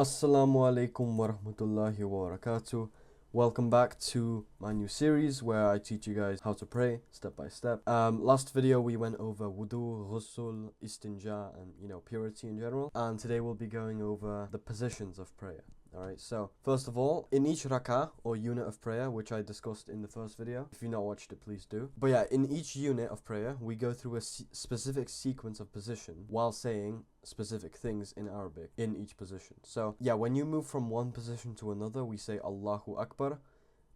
Assalamu alaykum wa rahmatullahi wa barakatuh. Welcome back to my new series where I teach you guys how to pray step by step. Last video we went over wudu, ghusl, istinja, and purity in general. And today we'll be going over the positions of prayer. Alright, so first of all, in each rakah or unit of prayer, which I discussed in the first video, if you've not watched it, please do. But yeah, in each unit of prayer, we go through a specific sequence of position while saying specific things in Arabic in each position. So yeah, when you move from one position to another, we say Allahu Akbar,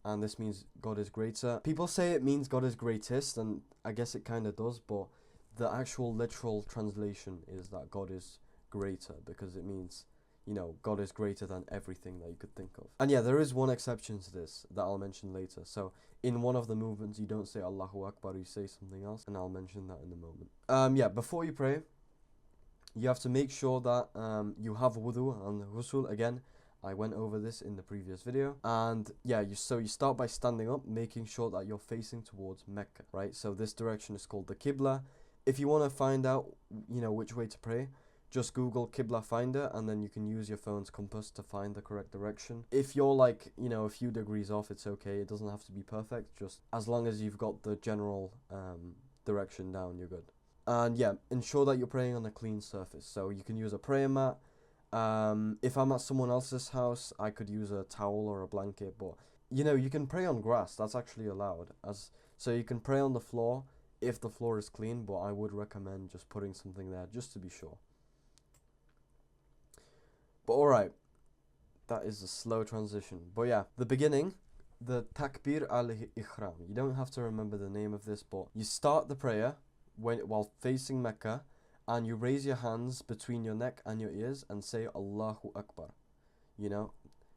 and this means God is greater. People say it means God is greatest, and I guess it kind of does, but the actual literal translation is that God is greater, because it means God is greater than everything that you could think of. And yeah, there is one exception to this that I'll mention later. So in one of the movements, you don't say Allahu Akbar, you say something else, and I'll mention that in a moment. Yeah, before you pray, you have to make sure that you have wudu and ghusl. Again, I went over this in the previous video. And yeah, you start by standing up, making sure that you're facing towards Mecca, right? So this direction is called the Qibla. If you want to find out, which way to pray, just Google Qibla Finder, and then you can use your phone's compass to find the correct direction. If you're like, a few degrees off, it's okay. It doesn't have to be perfect. Just as long as you've got the general direction down, you're good. And yeah, ensure that you're praying on a clean surface. So you can use a prayer mat. If I'm at someone else's house, I could use a towel or a blanket. But you can pray on grass. That's actually allowed. So you can pray on the floor if the floor is clean. But I would recommend just putting something there just to be sure. But alright, that is a slow transition. But yeah, the beginning, the takbir al-ihram. You don't have to remember the name of this, but you start the prayer while facing Mecca, and you raise your hands between your neck and your ears and say Allahu Akbar.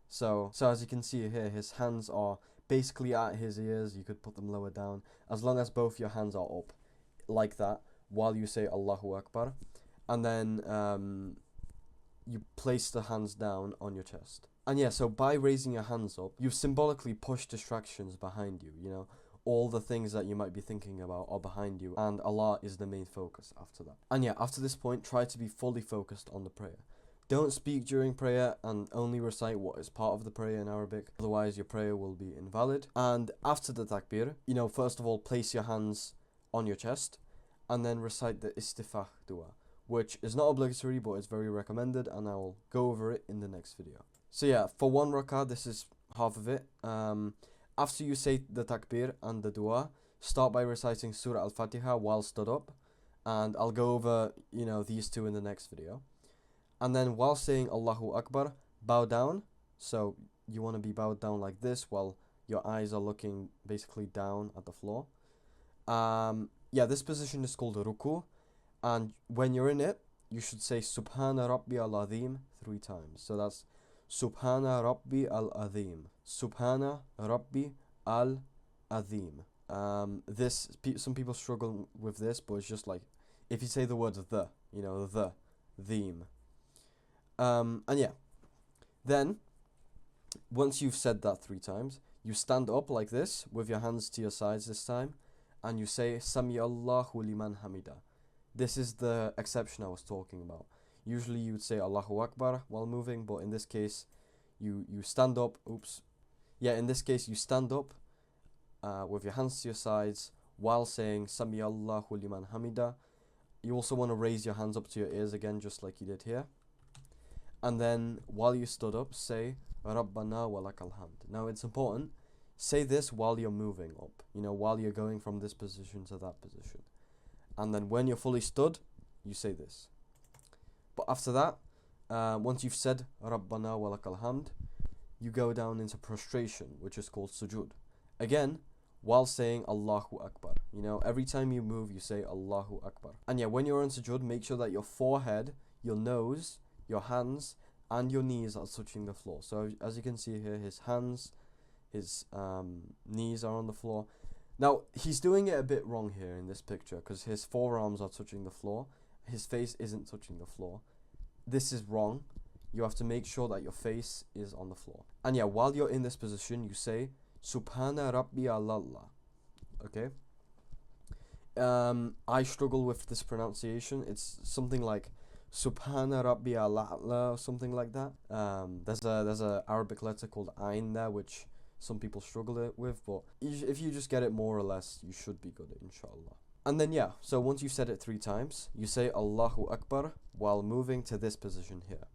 So as you can see here, his hands are basically at his ears. You could put them lower down, as long as both your hands are up like that while you say Allahu Akbar. And then you place the hands down on your chest. And yeah, so by raising your hands up, you've symbolically pushed distractions behind you, all the things that you might be thinking about are behind you, and Allah is the main focus after that. And yeah, after this point, try to be fully focused on the prayer. Don't speak during prayer, and only recite what is part of the prayer in Arabic, otherwise your prayer will be invalid. And after the takbir, first of all, place your hands on your chest, and then recite the istiftah dua, which is not obligatory, but it's very recommended, and I will go over it in the next video. So yeah, for one rakah, this is half of it. After you say the takbir and the dua, start by reciting Surah Al-Fatiha while stood up, and I'll go over, these two in the next video. And then while saying Allahu Akbar, bow down. So you want to be bowed down like this while your eyes are looking basically down at the floor. Yeah, this position is called Ruku. And when you're in it, you should say Subhana Rabbi al-Azim 3 times. So that's Subhana Rabbi al-Azim. Subhana Rabbi al-Azim. Some people struggle with this, but it's just like, if you say the word the, theme. And yeah, then, once you've said that 3 times, you stand up like this, with your hands to your sides this time, and you say Sami Allahu liman hamida. This is the exception I was talking about. Usually you would say Allahu Akbar while moving, but in this case, you stand up. In this case, you stand up with your hands to your sides while saying Sami Allahu liman hamida. You also want to raise your hands up to your ears again, just like you did here. And then while you stood up, say Rabbana wa lakal hamd. Now it's important, say this while you're moving up, while you're going from this position to that position. And then when you're fully stood, you say this. But after that, once you've said Rabbana wa lakal hamd, you go down into prostration, which is called Sujud. Again, while saying Allahu Akbar. Every time you move, you say Allahu Akbar. And yeah, when you're on Sujud, make sure that your forehead, your nose, your hands, and your knees are touching the floor. So as you can see here, his hands, his knees are on the floor. Now, he's doing it a bit wrong here in this picture, because his forearms are touching the floor. His face isn't touching the floor. This is wrong. You have to make sure that your face is on the floor. And yeah, while you're in this position, you say Subhana Rabbi Allah. Okay? I struggle with this pronunciation. It's something like Subhana Rabbi Ala'la or something like that. There's a Arabic letter called Ain there, which some people struggle with, but if you just get it more or less, you should be good, inshallah. And then yeah, so once you've said it 3 times, you say Allahu Akbar while moving to this position here.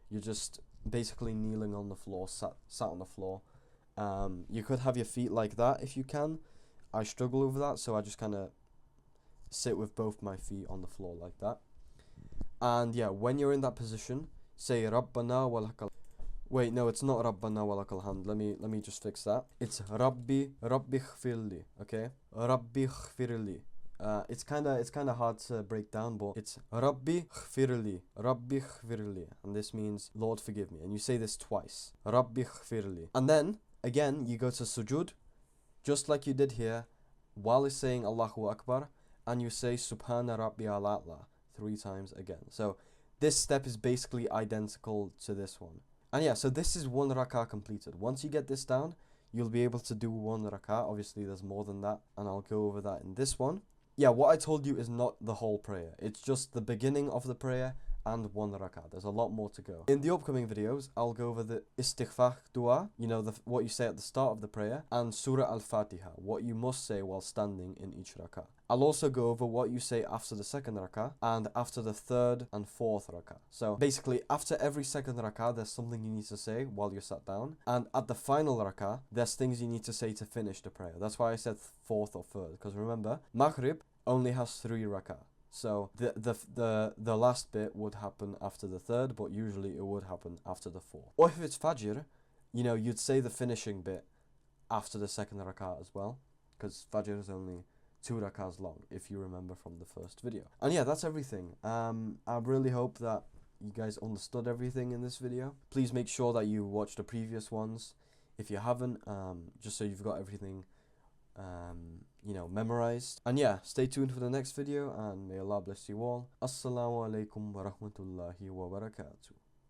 You're just basically kneeling on the floor, sat on the floor. You could have your feet like that if you can. I struggle with that, so I just kind of sit with both my feet on the floor like that. And yeah, when you're in that position, say Rabbana walakal. Wait, no, it's not Rabbana walakal hamd. Let me just fix that. It's Rabbi khfirli, okay? Rabbi khfirli. It's kind of hard to break down, but it's Rabbi khfirli, and this means Lord forgive me. And you say this twice, Rabbi khfirli. And then again, you go to Sujud, just like you did here, while it's saying Allahu Akbar, and you say Subhana Rabbi al-A'la 3 times again. So this step is basically identical to this one. And yeah, so this is 1 rak'ah completed. Once you get this down, you'll be able to do 1 rak'ah. Obviously, there's more than that, and I'll go over that in this one. Yeah, what I told you is not the whole prayer. It's just the beginning of the prayer and 1 rak'ah. There's a lot more to go. In the upcoming videos, I'll go over the istighfar dua, you know, what you say at the start of the prayer, and Surah Al-Fatiha, what you must say while standing in each rak'ah. I'll also go over what you say after the 2nd rak'ah and after the 3rd and 4th rak'ah. So basically, after every 2nd rak'ah, there's something you need to say while you're sat down. And at the final rak'ah, there's things you need to say to finish the prayer. That's why I said 4th or 3rd. Because remember, Maghrib only has 3 rak'ah. So the last bit would happen after the 3rd, but usually it would happen after the 4th. Or if it's Fajr, you know, you'd say the finishing bit after the 2nd rak'ah as well, because Fajr is only 2 rak'ahs long, if you remember from the first video. And yeah, that's everything. I really hope that you guys understood everything in this video. Please make sure that you watch the previous ones if you haven't, just so you've got everything you know, memorized. And yeah, stay tuned for the next video, and may Allah bless you all. Assalamu alaykum wa rahmatullahi wa barakatuh.